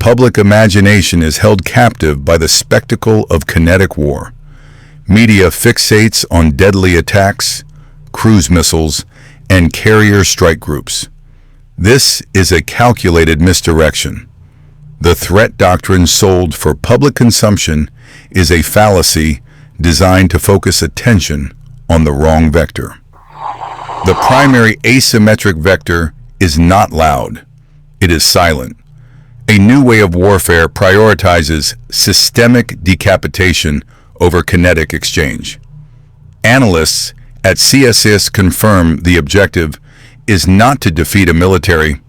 public imagination is held captive by the spectacle of kinetic war. Media fixates on deadly attacks, cruise missiles, and carrier strike groups. This is a calculated misdirection. The threat doctrine sold for public consumption is a fallacy designed to focus attention on the wrong vector. The primary asymmetric vector is not loud. It is silent. A new way of warfare prioritizes systemic decapitation over kinetic exchange. Analysts at CSIS confirm the objective is not to defeat a military,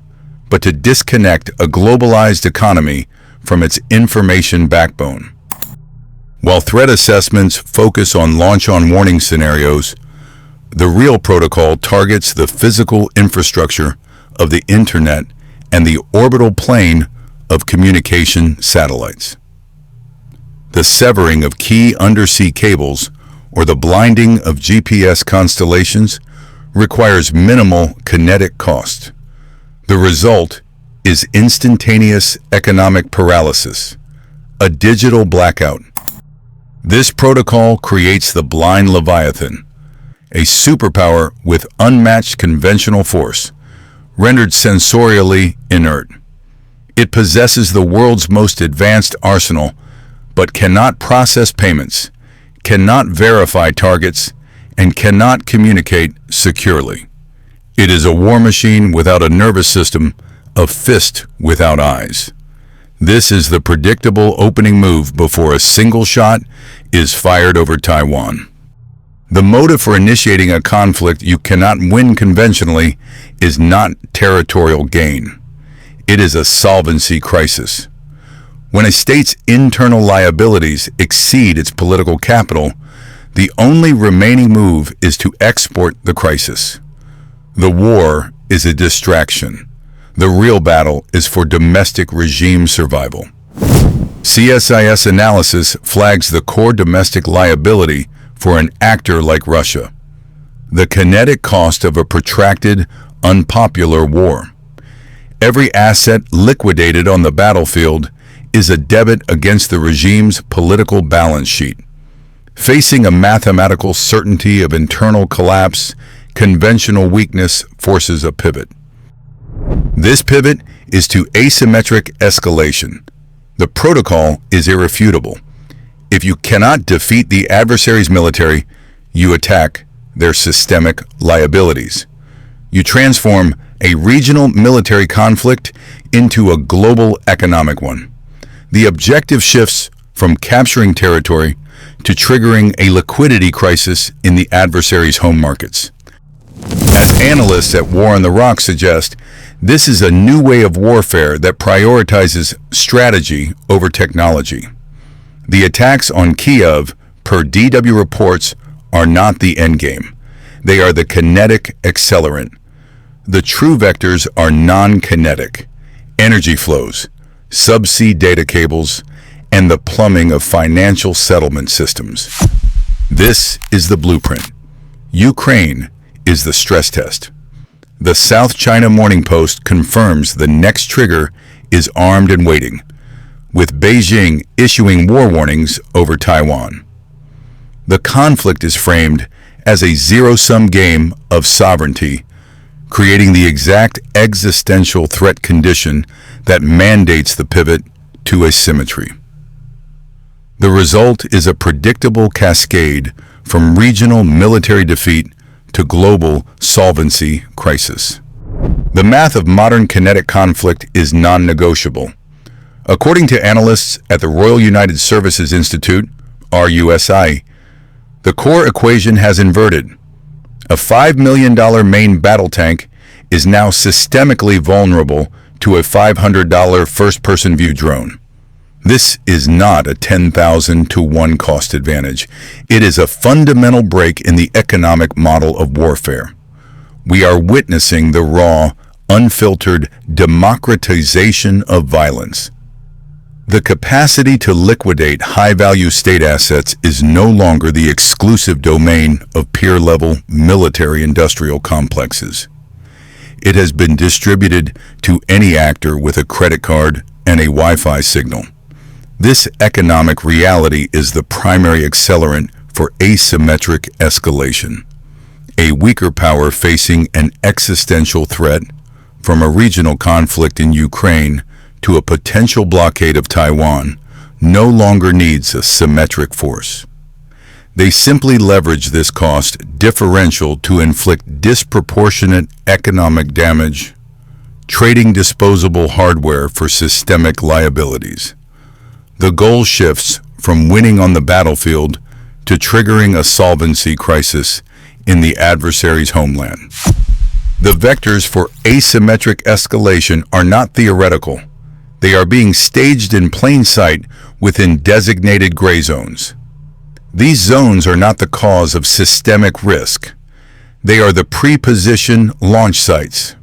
but to disconnect a globalized economy from its information backbone. While threat assessments focus on launch-on-warning scenarios, the real protocol targets the physical infrastructure of the internet and the orbital plane of communication satellites. The severing of key undersea cables or the blinding of GPS constellations requires minimal kinetic cost. The result is instantaneous economic paralysis, a digital blackout. This protocol creates the blind Leviathan, a superpower with unmatched conventional force, rendered sensorially inert. It possesses the world's most advanced arsenal, but cannot process payments, cannot verify targets, and cannot communicate securely. It is a war machine without a nervous system, a fist without eyes. This is the predictable opening move before a single shot is fired over Taiwan. The motive for initiating a conflict you cannot win conventionally is not territorial gain. It is a solvency crisis. When a state's internal liabilities exceed its political capital, the only remaining move is to export the crisis. The war is a distraction. The real battle is for domestic regime survival. CSIS analysis flags the core domestic liability for an actor like Russia: the kinetic cost of a protracted, unpopular war. Every asset liquidated on the battlefield is a debit against the regime's political balance sheet. Facing a mathematical certainty of internal collapse, conventional weakness forces a pivot. This pivot is to asymmetric escalation. The protocol is irrefutable. If you cannot defeat the adversary's military, you attack their systemic liabilities. You transform a regional military conflict into a global economic one. The objective shifts from capturing territory to triggering a liquidity crisis in the adversary's home markets. As analysts at War on the Rock suggest, this is a new way of warfare that prioritizes strategy over technology. The attacks on Kiev, per DW reports, are not the endgame. They are the kinetic accelerant. The true vectors are non-kinetic: energy flows, subsea data cables, and the plumbing of financial settlement systems. This is the blueprint. Ukraine is the stress test. The South China Morning Post confirms the next trigger is armed and waiting, with Beijing issuing war warnings over Taiwan. The conflict is framed as a zero-sum game of sovereignty, creating the exact existential threat condition that mandates the pivot to asymmetry. The result is a predictable cascade from regional military defeat to global solvency crisis. The math of modern kinetic conflict is non-negotiable. According to analysts at the Royal United Services Institute, RUSI, the core equation has inverted. A $5 million main battle tank is now systemically vulnerable to a $500 first-person view drone. This is not a 10,000 to 1 cost advantage. It is a fundamental break in the economic model of warfare. We are witnessing the raw, unfiltered democratization of violence. The capacity to liquidate high-value state assets is no longer the exclusive domain of peer-level military-industrial complexes. It has been distributed to any actor with a credit card, and a Wi-Fi signal. This economic reality is the primary accelerant for asymmetric escalation. A weaker power facing an existential threat, from a regional conflict in Ukraine to a potential blockade of Taiwan, no longer needs a symmetric force. They simply leverage this cost differential to inflict disproportionate economic damage, trading disposable hardware for systemic liabilities. The goal shifts from winning on the battlefield to triggering a solvency crisis in the adversary's homeland. The vectors for asymmetric escalation are not theoretical. They are being staged in plain sight within designated gray zones. These zones are not the cause of systemic risk. They are the pre-position launch sites.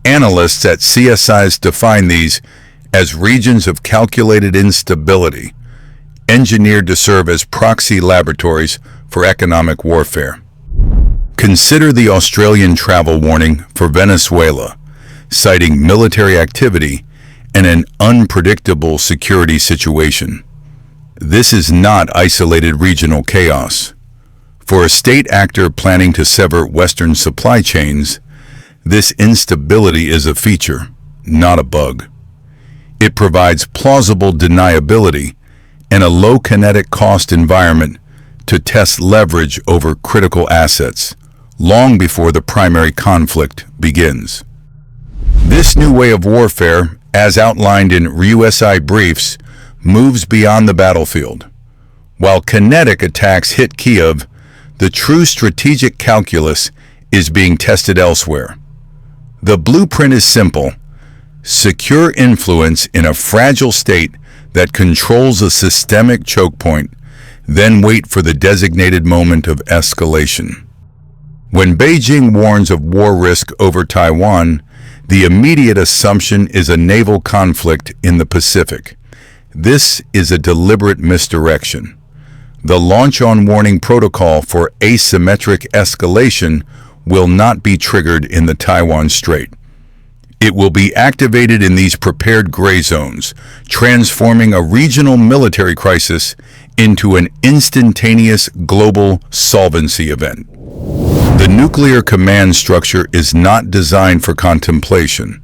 Analysts at CSIS define these as regions of calculated instability, engineered to serve as proxy laboratories for economic warfare. Consider the Australian travel warning for Venezuela, citing military activity and an unpredictable security situation. This is not isolated regional chaos. For a state actor planning to sever Western supply chains, this instability is a feature, not a bug. It provides plausible deniability and a low kinetic cost environment to test leverage over critical assets, long before the primary conflict begins. This new way of warfare, as outlined in USI briefs, moves beyond the battlefield. While kinetic attacks hit Kiev, the true strategic calculus is being tested elsewhere. The blueprint is simple: secure influence in a fragile state that controls a systemic choke point, then wait for the designated moment of escalation. When Beijing warns of war risk over Taiwan, the immediate assumption is a naval conflict in the Pacific. This is a deliberate misdirection. The launch-on warning protocol for asymmetric escalation will not be triggered in the Taiwan Strait. It will be activated in these prepared gray zones, transforming a regional military crisis into an instantaneous global solvency event. The nuclear command structure is not designed for contemplation.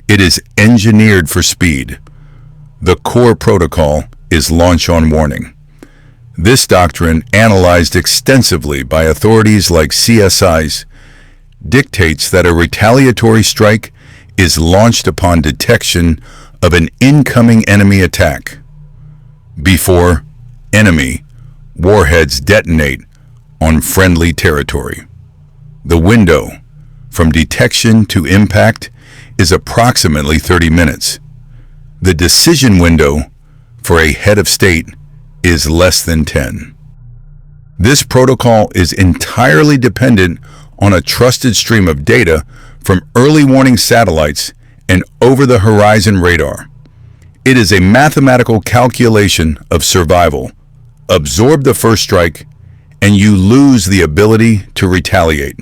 It is engineered for speed. The core protocol is launch-on warning. This doctrine, analyzed extensively by authorities like CSIS, dictates that a retaliatory strike is launched upon detection of an incoming enemy attack. Before enemy warheads detonate on friendly territory. The window from detection to impact is approximately 30 minutes. The decision window for a head of state is less than 10. This protocol is entirely dependent on a trusted stream of data from early warning satellites and over-the-horizon radar. It is a mathematical calculation of survival. Absorb the first strike, and you lose the ability to retaliate.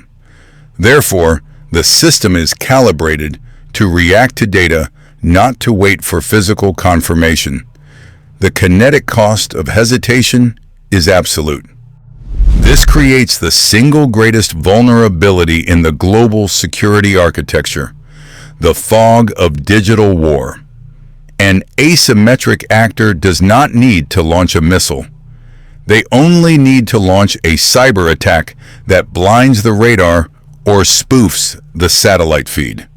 Therefore, the system is calibrated to react to data, not to wait for physical confirmation. The kinetic cost of hesitation is absolute. This creates the single greatest vulnerability in the global security architecture, the fog of digital war. An asymmetric actor does not need to launch a missile. They only need to launch a cyber attack that blinds the radar or spoofs the satellite feed.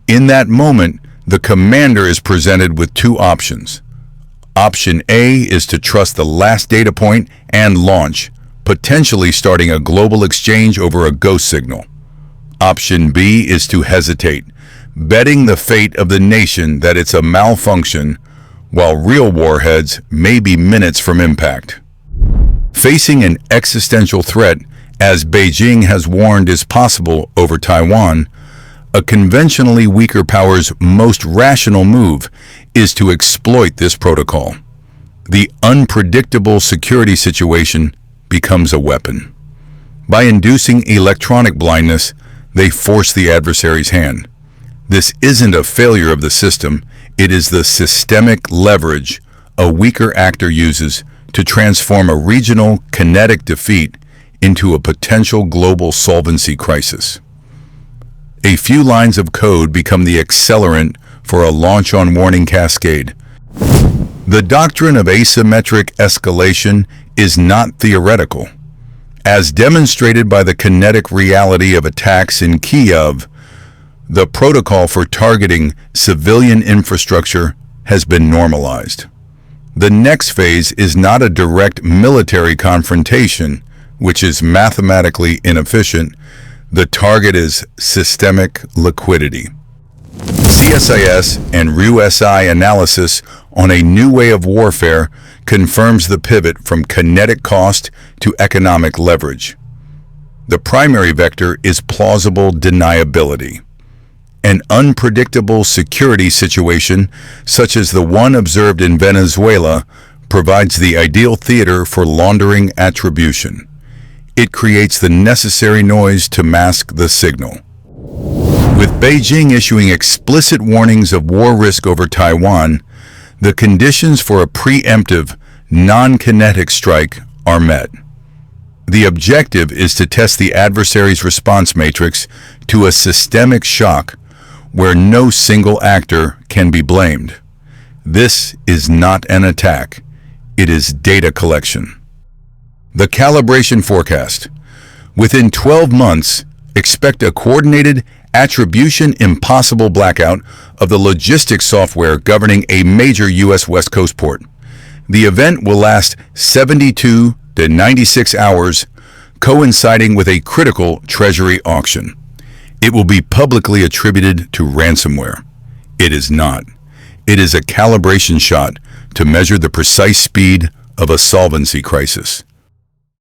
In that moment, the commander is presented with two options. Option A is to trust the last data point and launch, potentially starting a global exchange over a ghost signal. Option B is to hesitate, betting the fate of the nation that it's a malfunction, while real warheads may be minutes from impact. Facing an existential threat, as Beijing has warned is possible over Taiwan, a conventionally weaker power's most rational move is to exploit this protocol. The unpredictable security situation becomes a weapon. By inducing electronic blindness, they force the adversary's hand. This isn't a failure of the system, It is the systemic leverage a weaker actor uses to transform a regional kinetic defeat into a potential global solvency crisis. A few lines of code become the accelerant for a launch-on-warning cascade. The doctrine of asymmetric escalation is not theoretical. As demonstrated by the kinetic reality of attacks in Kiev, the protocol for targeting civilian infrastructure has been normalized. The next phase is not a direct military confrontation, which is mathematically inefficient. The target is systemic liquidity. CSIS and RUSI analysis on a new way of warfare confirms the pivot from kinetic cost to economic leverage. The primary vector is plausible deniability. An unpredictable security situation, such as the one observed in Venezuela, provides the ideal theater for laundering attribution. It creates the necessary noise to mask the signal. With Beijing issuing explicit warnings of war risk over Taiwan, the conditions for a preemptive, non-kinetic strike are met. The objective is to test the adversary's response matrix to a systemic shock where no single actor can be blamed. This is not an attack. It is data collection. The calibration forecast. Within 12 months, expect a coordinated attribution impossible blackout of the logistics software governing a major U.S. West Coast port. The event will last 72 to 96 hours, coinciding with a critical Treasury auction. It will be publicly attributed to ransomware. It is not. It is a calibration shot to measure the precise speed of a solvency crisis.